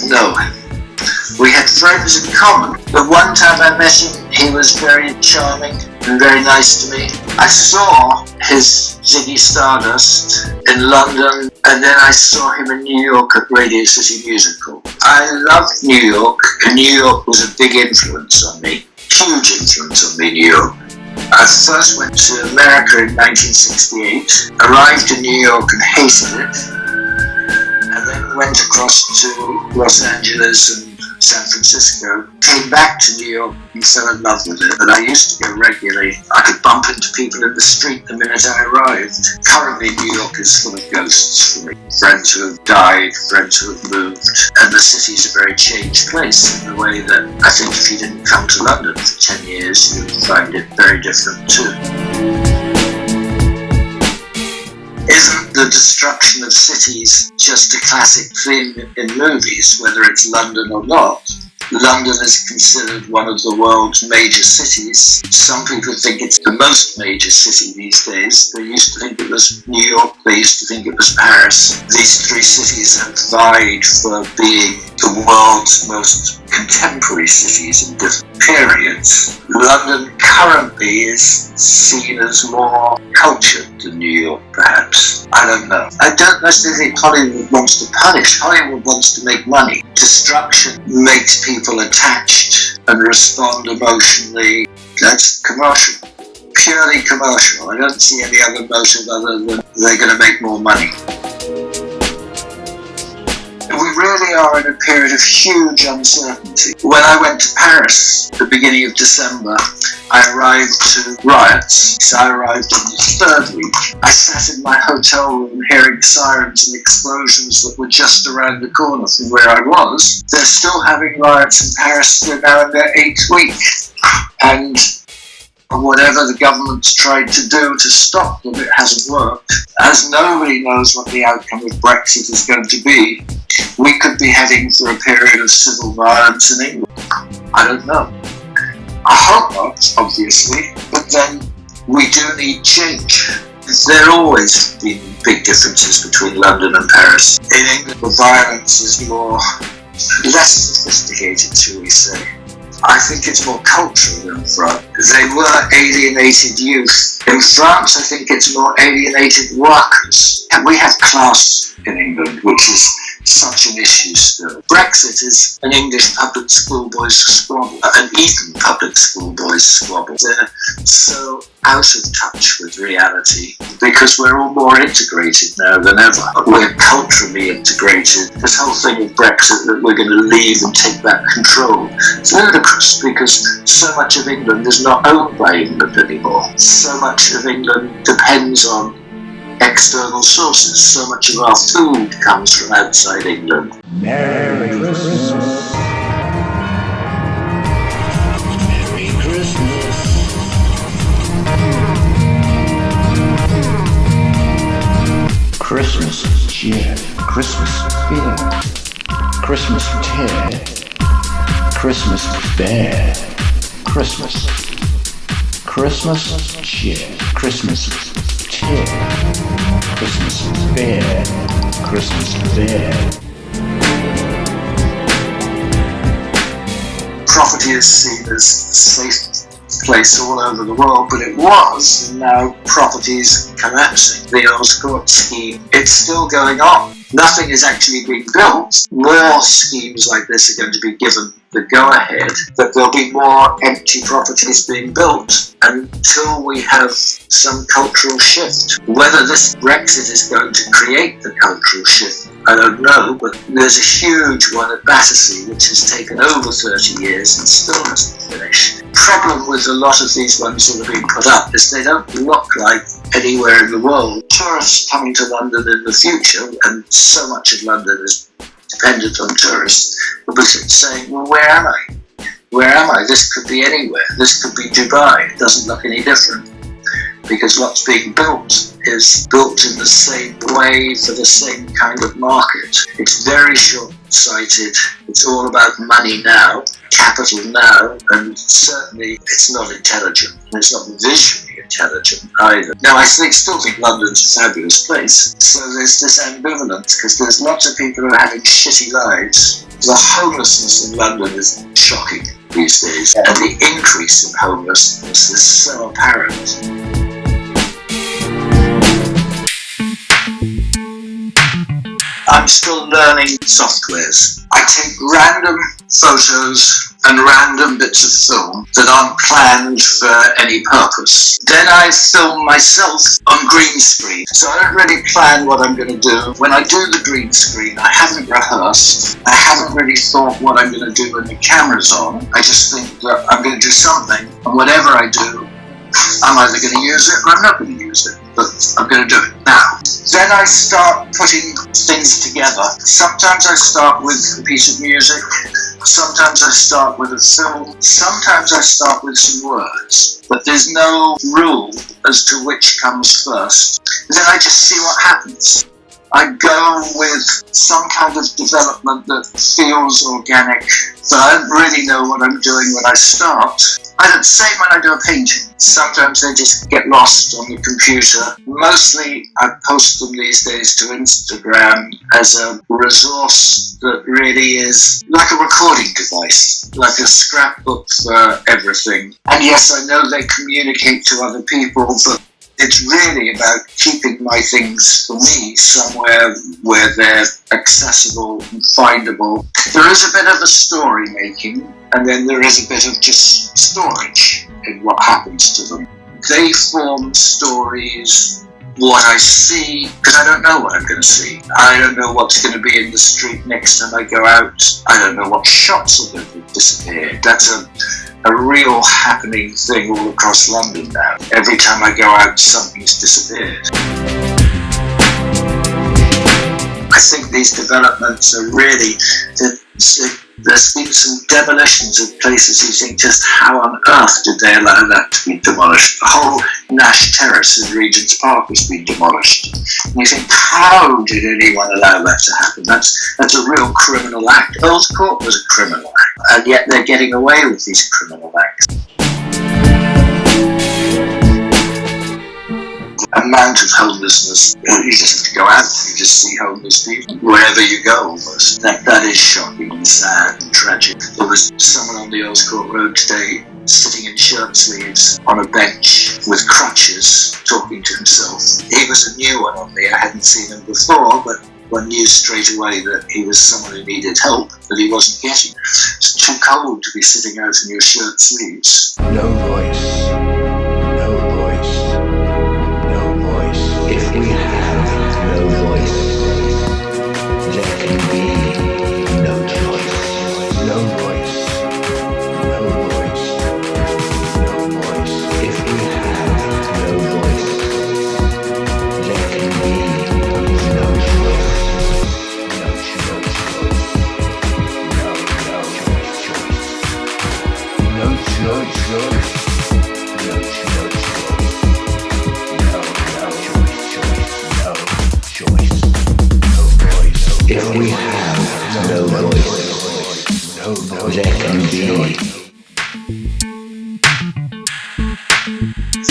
No. We had friends in common. The one time I met him, he was very charming and very nice to me. I saw his Ziggy Stardust in London, and then I saw him in New York at Radio City Musical. I loved New York, and New York was a big influence on me. Huge influence on me, New York. I first went to America in 1968, arrived in New York and hated it, and then went across to Los Angeles and San Francisco, came back to New York and fell in love with it. And I used to go regularly. I could bump into people in the street the minute I arrived. Currently, New York is full of ghosts for me. Friends who have died, friends who have moved. And the city's a very changed place in the way that I think if you didn't come to London for 10 years, you would find it very different too. Isn't the destruction of cities just a classic thing in movies, whether it's London or not? London is considered one of the world's major cities. Some people think it's the most major city these days. They used to think it was New York, they used to think it was Paris. These three cities have vied for being the world's most contemporary cities in different periods. London currently is seen as more cultured than New York, perhaps. I don't know. I don't necessarily think Hollywood wants to punish. Hollywood wants to make money. Destruction makes people attached and respond emotionally. That's commercial. Purely commercial. I don't see any other motive other than they're going to make more money. We really are in a period of huge uncertainty. When I went to Paris at the beginning of December, I arrived to riots. So I arrived in the third week. I sat in my hotel room hearing sirens and explosions that were just around the corner from where I was. They're still having riots in Paris. They're now in their 8th week. And whatever the government's tried to do to stop them, it hasn't worked. As nobody knows what the outcome of Brexit is going to be, we could be heading for a period of civil violence in England. I don't know. I hope not, obviously, but then we do need change. There have always been big differences between London and Paris. In England, the violence is less sophisticated, shall we say. I think it's more cultural than France. They were alienated youth. In France, I think it's more alienated workers. And we have class in England, which is such an issue still. Brexit is an English public school boys squabble, an Eton public school boys squabble. They're so out of touch with reality because we're all more integrated now than ever. We're culturally integrated. This whole thing of Brexit, that we're going to leave and take back control, it's ludicrous because so much of England is not owned by England anymore. So much of England depends on external sources. So much of our food comes from outside England. Merry Christmas. Merry Christmas. Christmas cheer, Christmas fear, Christmas tear, Christmas bear, Christmas cheer, Christmas tear, Christmas bear, Christmas bear. Property is seen as a safe place all over the world, but it was, and now property is collapsing. The Oscorp scheme, it's still going on. Nothing is actually being built. More schemes like this are going to be given the go-ahead, but there'll be more empty properties being built until we have some cultural shift. Whether this Brexit is going to create the cultural shift, I don't know, but there's a huge one at Battersea which has taken over 30 years and still hasn't finished. Problem with a lot of these ones that have been put up is they don't look like anywhere in the world. Tourists coming to London in the future, and so much of London is dependent on tourists, will be saying, well, where am I? Where am I? This could be anywhere. This could be Dubai. It doesn't look any different. Because what's being built is built in the same way for the same kind of market. It's very short short-sighted. It's all about money now, capital now, and certainly it's not intelligent. It's not visually intelligent either. Now, I still think London's a fabulous place, so there's this ambivalence, because there's lots of people who are having shitty lives. The homelessness in London is shocking these days, and the increase in homelessness is so apparent. I'm still learning softwares. I take random photos and random bits of film that aren't planned for any purpose. Then I film myself on green screen. So I don't really plan what I'm going to do. When I do the green screen, I haven't rehearsed. I haven't really thought what I'm going to do when the camera's on. I just think that I'm going to do something, and whatever I do, I'm either going to use it or I'm not going to use it, but I'm going to do it now. Then I start putting things together. Sometimes I start with a piece of music, sometimes I start with a film, sometimes I start with some words, but there's no rule as to which comes first. Then I just see what happens. I go with some kind of development that feels organic, but I don't really know what I'm doing when I start. I don't say when I do a painting. Sometimes they just get lost on the computer. Mostly I post them these days to Instagram as a resource that really is like a recording device, like a scrapbook for everything. And yes, I know they communicate to other people, but it's really about keeping my things, for me, somewhere where they're accessible and findable. There is a bit of a story making, and then there is a bit of just storage in what happens to them. They form stories, what I see, because I don't know what I'm going to see. I don't know what's going to be in the street next time I go out. I don't know what shots are going to disappear. That's a real happening thing all across London now. Every time I go out, something's disappeared. I think these developments are really, there's been some demolitions of places you think, just how on earth did they allow that to be demolished? The whole Nash Terrace in Regent's Park has been demolished. And you think, how did anyone allow that to happen? That's a real criminal act. Earl's Court was a criminal act, and yet they're getting away with these criminal acts. Amount of homelessness, you just have to go out, you just see homeless people wherever you go almost. That is shocking and sad and tragic. There was someone on the Earl's Court Road today sitting in shirt sleeves on a bench with crutches talking to himself. He was a new one on me, I hadn't seen him before, but one knew straight away that he was someone who needed help that he wasn't getting. It's too cold to be sitting out in your shirt sleeves. No voice. No voice. If we have no voice, there can be no choice. No voice. No voice. No voice. If we have no voice, there can be no choice. No choice. No choice. If we have no voice, there can be.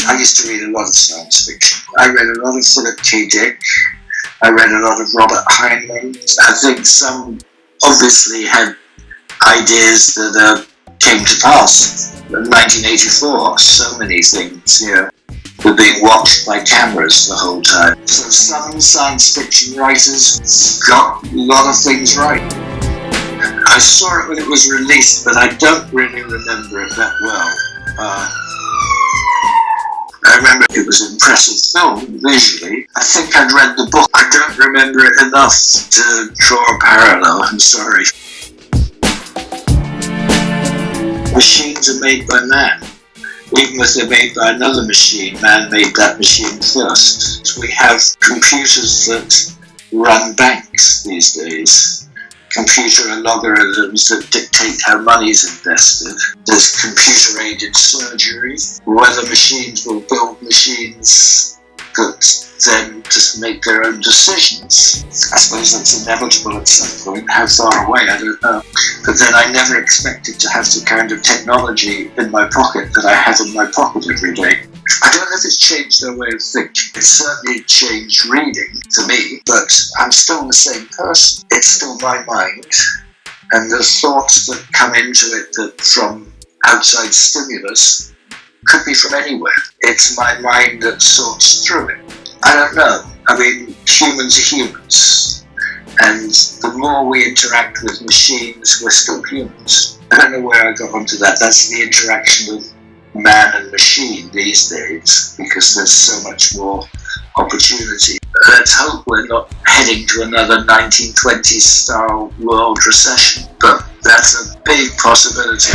I used to read a lot of science fiction. I read a lot of Philip K. Dick. I read a lot of Robert Heinlein. I think some obviously had ideas that came to pass. In 1984, so many things, were being watched by cameras the whole time. So some science fiction writers got a lot of things right. I saw it when it was released, but I don't really remember it that well. I remember it was an impressive film, visually. I think I'd read the book. I don't remember it enough to draw a parallel, I'm sorry. Machines are made by man. Even if they're made by another machine, man made that machine first. So we have computers that run banks these days. Computer algorithms that dictate how money is invested. There's computer-aided surgery. Whether machines will build machines, that then just make their own decisions. I suppose that's inevitable at some point. How far away, I don't know. But then I never expected to have the kind of technology in my pocket that I have in my pocket every day. I don't know if it's changed their way of thinking. It's certainly changed reading to me, but I'm still the same person. It's still my mind, and the thoughts that come into it that from outside stimulus could be from anywhere. It's my mind that sorts through it. I don't know. I mean, humans are humans, and the more we interact with machines, we're still humans. I don't know where I got onto that. That's the interaction of man and machine these days, because there's so much more opportunity. Let's hope we're not heading to another 1920s style world recession, but that's a big possibility.